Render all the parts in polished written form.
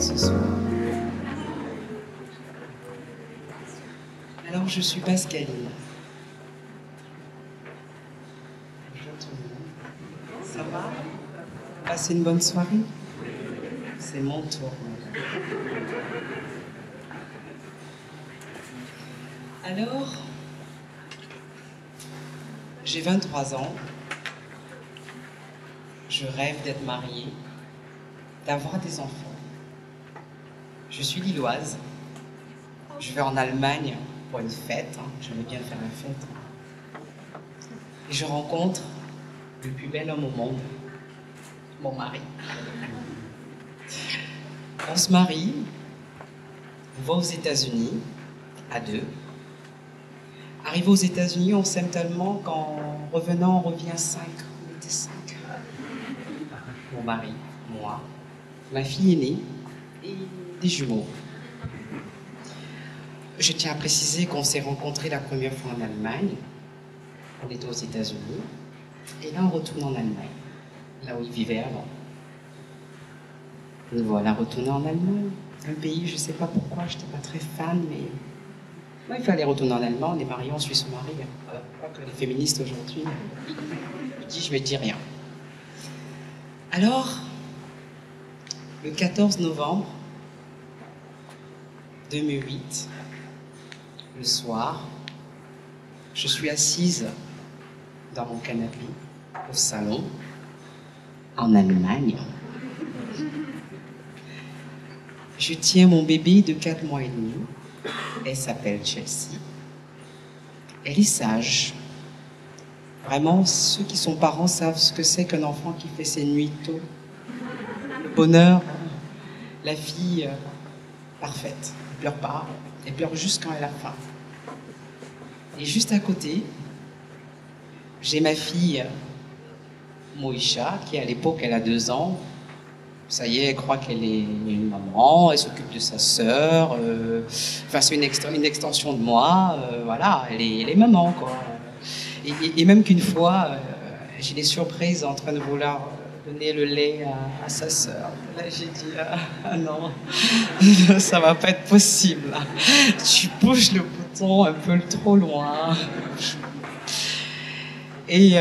ce soir. Alors, je suis Pascaline. Bonjour tout le monde. Ça va? Passez une bonne soirée? C'est mon tour. Alors, j'ai 23 ans. Je rêve d'être mariée, d'avoir des enfants. Je suis lilloise. Je vais en Allemagne pour une fête. J'aimais bien faire la fête. Et je rencontre le plus bel homme au monde, mon mari. On se marie, on va aux États-Unis, à deux. Arrivé aux États-Unis, on s'aime tellement qu'en revenant, on revient 5. On était 5. Mon mari, moi, ma fille aînée et des jumeaux. Je tiens à préciser qu'on s'est rencontrés la première fois en Allemagne. On était aux États-Unis. Et là, on retourne en Allemagne, là où il vivait avant. Nous voilà retournés en Allemagne. Un pays, je ne sais pas pourquoi, je n'étais pas très fan, mais moi, il fallait retourner en Allemagne. On est mariés, on suit son mari. Pas que les féministes aujourd'hui, je ne me dis rien. Alors, le 14 novembre 2008, le soir, je suis assise dans mon canapé au salon, en Allemagne. Je tiens mon bébé de 4 mois et demi. Elle s'appelle Chelsea. Elle est sage. Vraiment, ceux qui sont parents savent ce que c'est qu'un enfant qui fait ses nuits tôt. Le bonheur, la fille parfaite. Elle pleure pas. Elle pleure juste quand elle a faim. Et juste à côté, j'ai ma fille Moïcha, qui à l'époque, elle a 2 ans. Ça y est, elle croit qu'elle est une maman, elle s'occupe de sa sœur. Enfin, c'est une extension de moi. Voilà, elle est maman, quoi. Et même qu'une fois, j'ai des surprises en train de vouloir donner le lait à sa sœur. Là, j'ai dit, ah non, ça va pas être possible. Là. Tu bouges le bouton un peu trop loin. Et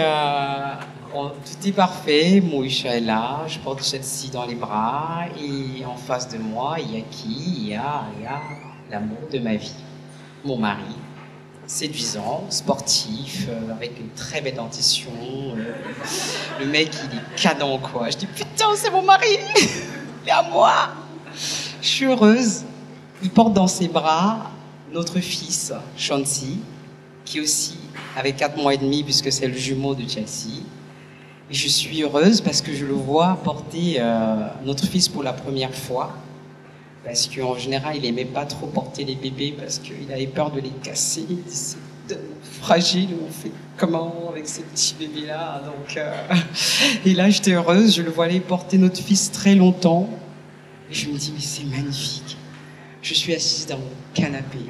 tout est parfait. Moïcha est là, je porte Chelsea dans les bras. Et en face de moi, il y a qui? Il y a l'amour de ma vie, mon mari. Séduisant, sportif, avec une très belle dentition. Le mec, il est canon, quoi. Je dis, putain, c'est mon mari. Il est à moi. Je suis heureuse. Il porte dans ses bras notre fils, Chauncey, qui aussi avait 4 mois et demi, puisque c'est le jumeau de Chelsea. Et je suis heureuse parce que je le vois porter notre fils pour la première fois. Parce qu'en général, il n'aimait pas trop porter les bébés parce qu'il avait peur de les casser. Il dit, c'est fragile, on fait comment avec ces petits bébés-là? Donc, et là, j'étais heureuse, je le voyais porter notre fils très longtemps. Et je me dis, mais c'est magnifique. Je suis assise dans mon canapé,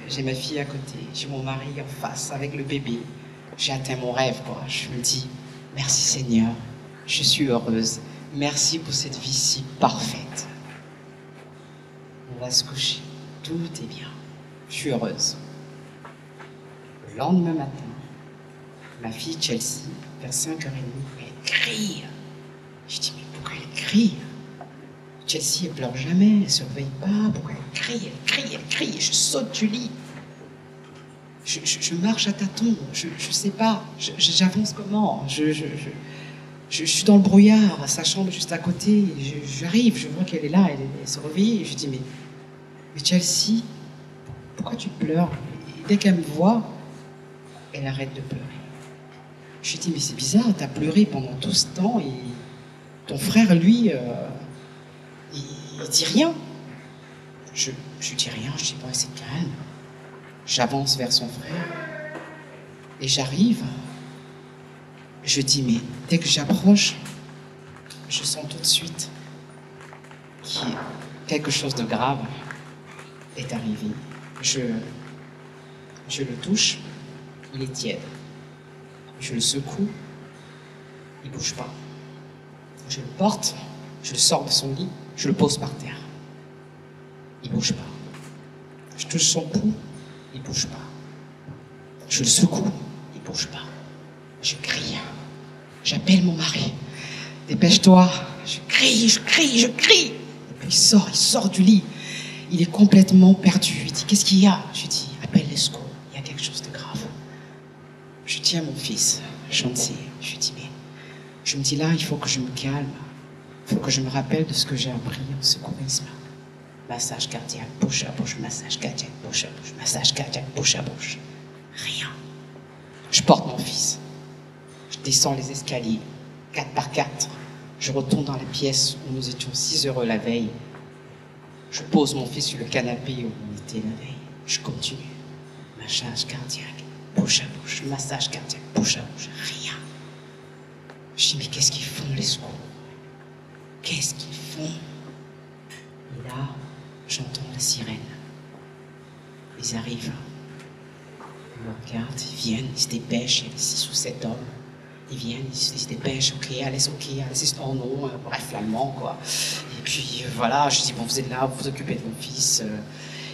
j'ai ma fille à côté, j'ai mon mari en face avec le bébé. J'ai atteint mon rêve, quoi. Je me dis, merci Seigneur, je suis heureuse. Merci pour cette vie si parfaite. On va se coucher, tout est bien. Je suis heureuse. Le lendemain matin, ma fille Chelsea, vers 5h30, elle crie. Je dis, mais pourquoi elle crie? Chelsea, elle pleure jamais, elle ne surveille pas. Pourquoi elle crie, elle crie, elle crie? Je saute du lit. Je marche à tâtons, je sais pas, j'avance comment? Je suis dans le brouillard, sa chambre juste à côté. J'arrive, je vois qu'elle est là, elle se réveille. Et je dis, mais Chelsea, pourquoi tu pleures? Et dès qu'elle me voit, elle arrête de pleurer. Je lui dis, mais c'est bizarre, t'as pleuré pendant tout ce temps et ton frère, lui, il dit rien. Je dis rien, je dis, bon, c'est calme. J'avance vers son frère et j'arrive. Je dis, mais dès que j'approche, je sens tout de suite que quelque chose de grave est arrivé. Je le touche, il est tiède. Je le secoue, il bouge pas. Je le porte, je le sors de son lit, je le pose par terre. il bouge pas. Je touche son pouls, il bouge pas. Je le secoue, il bouge pas. Je crie. J'appelle mon mari. Dépêche-toi. Je crie, je crie, je crie. Et puis il sort du lit. Il est complètement perdu. Il dit, qu'est-ce qu'il y a? Je dis, appelle les secours. Il y a quelque chose de grave. Je dis à mon fils, Chantier, je lui dis, mais je me dis là, il faut que je me calme. Il faut que je me rappelle de ce que j'ai appris en secourisme. Massage cardiaque, bouche à bouche, massage cardiaque, bouche à bouche, massage cardiaque, bouche à bouche. Rien. Je porte mon fils. Je descends les escaliers, 4 par 4. Je retourne dans la pièce où nous étions si heureux la veille. Je pose mon fils sur le canapé où on était la veille. Je continue. Massage cardiaque, bouche à bouche, massage cardiaque, bouche à bouche. Rien. Je dis, mais qu'est-ce qu'ils font les secours? Qu'est-ce qu'ils font? Et là, j'entends la sirène. Ils arrivent. Ils me regardent, ils viennent, ils se dépêchent. Il y a 6 ou 7 hommes. Ils viennent, ils se dépêchent. Ok, allez, oh non, bref, l'allemand, quoi. Et puis voilà, je dis, bon, vous êtes là, vous vous occupez de mon fils.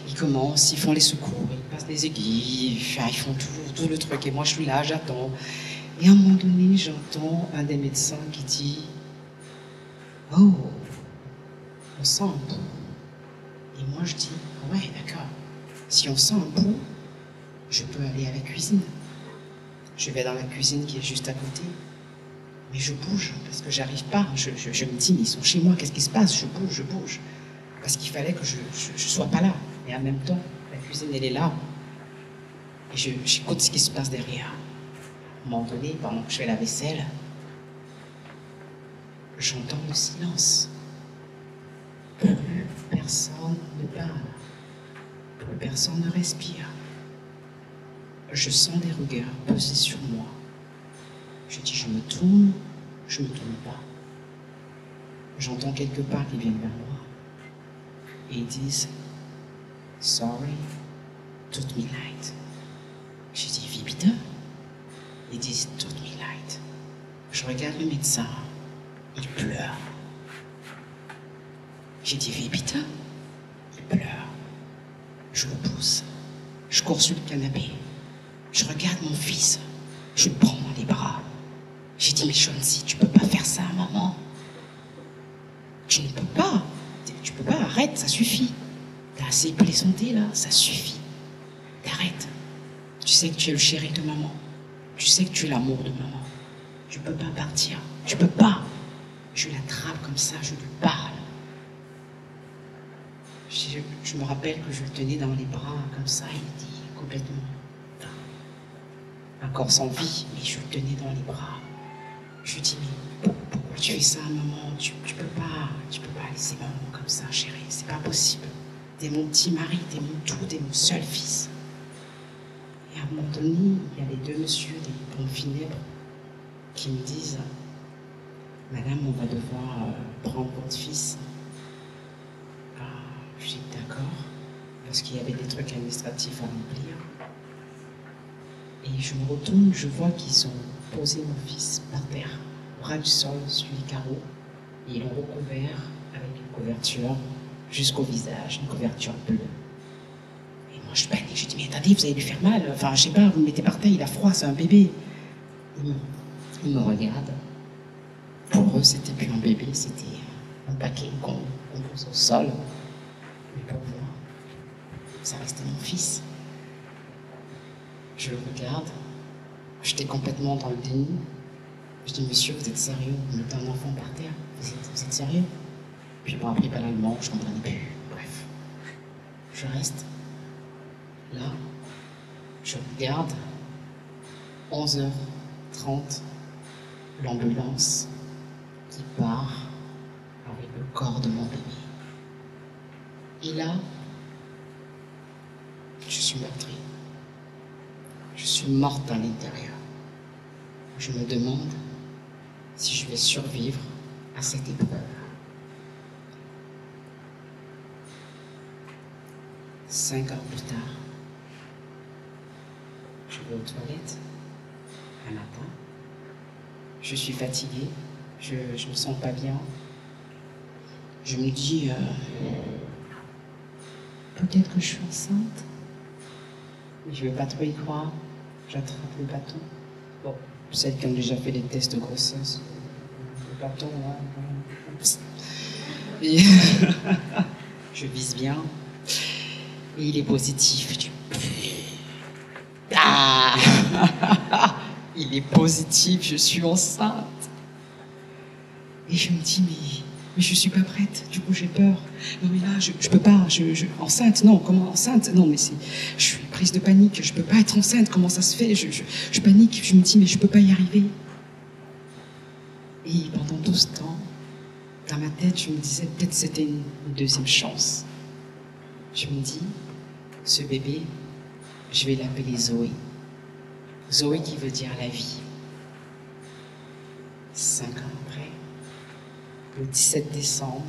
Ils commencent, ils font les secours, ils passent les aiguilles, ils font tout le truc. Et moi, je suis là, j'attends. Et à un moment donné, j'entends un des médecins qui dit, oh, on sent un pouls. Et moi, je dis, ouais, d'accord. Si on sent un pouls, je peux aller à la cuisine. Je vais dans la cuisine qui est juste à côté. Mais je bouge, parce que j'arrive pas. Je me dis, mais ils sont chez moi, qu'est-ce qui se passe? Je bouge. Parce qu'il fallait que je sois pas là. Et en même temps, la cuisine, elle est là. Et j'écoute ce qui se passe derrière. À un moment donné, pendant que je fais la vaisselle, j'entends le silence. Plus personne ne parle. Plus personne ne respire. Je sens des regards peser sur moi. Je dis, je me tourne pas. J'entends quelques pas qui viennent vers moi. Et ils disent, sorry, tut mir leid. Je dis, wie bitte? Ils disent, tut mir leid. Je regarde le médecin. Il pleure. J'ai dit, wie bitte? Il pleure. Je le pousse. Je cours sur le canapé. Je regarde mon fils. Je le prends dans les bras. J'ai dit, mais Chauncey, tu peux pas faire ça, maman. Tu ne peux pas. Tu peux pas, arrête, ça suffit. T'as assez plaisanté là, ça suffit. T'arrêtes. Tu sais que tu es le chéri de maman. Tu sais que tu es l'amour de maman. Tu peux pas partir. Tu peux pas. Je l'attrape comme ça, je lui parle. Je me rappelle que je le tenais dans les bras comme ça, il dit complètement. Encore sans vie, mais je le tenais dans les bras. Je lui dis, mais pourquoi tu fais ça, maman? Tu peux pas laisser maman comme ça, chérie, c'est pas possible. T'es mon petit mari, t'es mon tout, t'es mon seul fils. Et à un moment donné, il y a les 2 messieurs des pompes funèbres qui me disent, madame, on va devoir prendre votre fils. Je dis d'accord, parce qu'il y avait des trucs administratifs à remplir. Et je me retourne, je vois qu'ils ont posé mon fils par terre, au ras du sol, sur les carreaux, et ils l'ont recouvert avec une couverture jusqu'au visage, une couverture bleue. Et moi je panique, je dis, mais attendez, vous allez lui faire mal, enfin je sais pas, vous le mettez par terre, il a froid, c'est un bébé. Ils me regardent. Pour eux, c'était plus un bébé, c'était un paquet qu'on pose au sol. Mais pour moi, ça restait mon fils. Je le regarde, j'étais complètement dans le déni. Je dis, monsieur, vous êtes sérieux? Vous mettez un enfant par terre? Vous êtes sérieux? Puis bon, appris pas l'allemand, je comprenais plus. Bref, je reste là, je regarde, 11h30, l'ambulance qui part avec le corps de mon bébé. Et là, je suis meurtrie. Je suis morte à l'intérieur. Je me demande si je vais survivre à cette épreuve. 5 heures plus tard, je vais aux toilettes un matin. Je suis fatiguée, je me sens pas bien. Je me dis, peut-être que je suis enceinte. Mais je ne veux pas trop y croire. J'attrape le bâton. Bon, celles qui ont déjà fait les tests de grossesse, le bâton, là. Et je vise bien. Et il est positif. Ah il est positif, je suis enceinte. Et je me dis, mais je suis pas prête, du coup j'ai peur. Non mais là, je peux pas, enceinte, non, comment enceinte? Non mais je suis prise de panique, je peux pas être enceinte, comment ça se fait? Je panique, je me dis, mais je peux pas y arriver. Et pendant tout ce temps, dans ma tête, je me disais, peut-être c'était une deuxième chance. Je me dis, ce bébé, je vais l'appeler Zoé. Zoé qui veut dire la vie. 5 ans après, le 17 décembre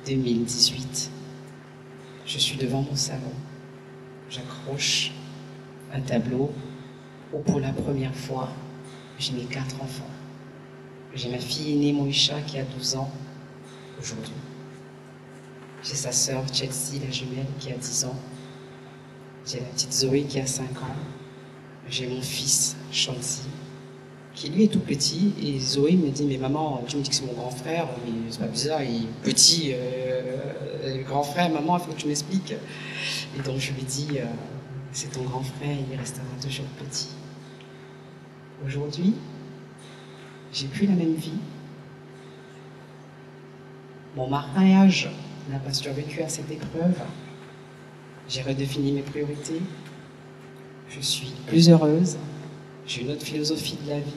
2018, je suis devant mon salon. J'accroche un tableau où pour la première fois, j'ai mes 4 enfants. J'ai ma fille aînée Moïcha qui a 12 ans aujourd'hui. J'ai sa sœur Chelsea, la jumelle, qui a 10 ans. J'ai la petite Zoé qui a 5 ans. J'ai mon fils, Shanti, qui lui est tout petit. Et Zoé me dit, mais maman, tu me dis que c'est mon grand frère, mais c'est pas bizarre, il est petit, grand frère, maman, il faut que tu m'expliques. Et donc je lui dis, c'est ton grand frère, il restera toujours petit. Aujourd'hui, j'ai plus la même vie. Mon mariage n'a pas survécu à cette épreuve. J'ai redéfini mes priorités. Je suis plus heureuse. J'ai une autre philosophie de la vie.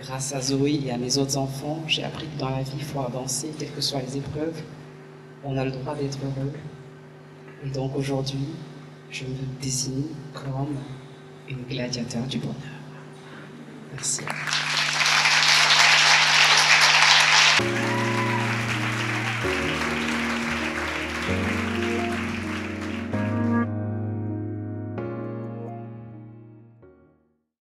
Grâce à Zoé et à mes autres enfants, j'ai appris que dans la vie, il faut avancer, quelles que soient les épreuves. On a le droit d'être heureux. Et donc aujourd'hui, je me désigne comme une gladiateur du bonheur. Merci. Thank you.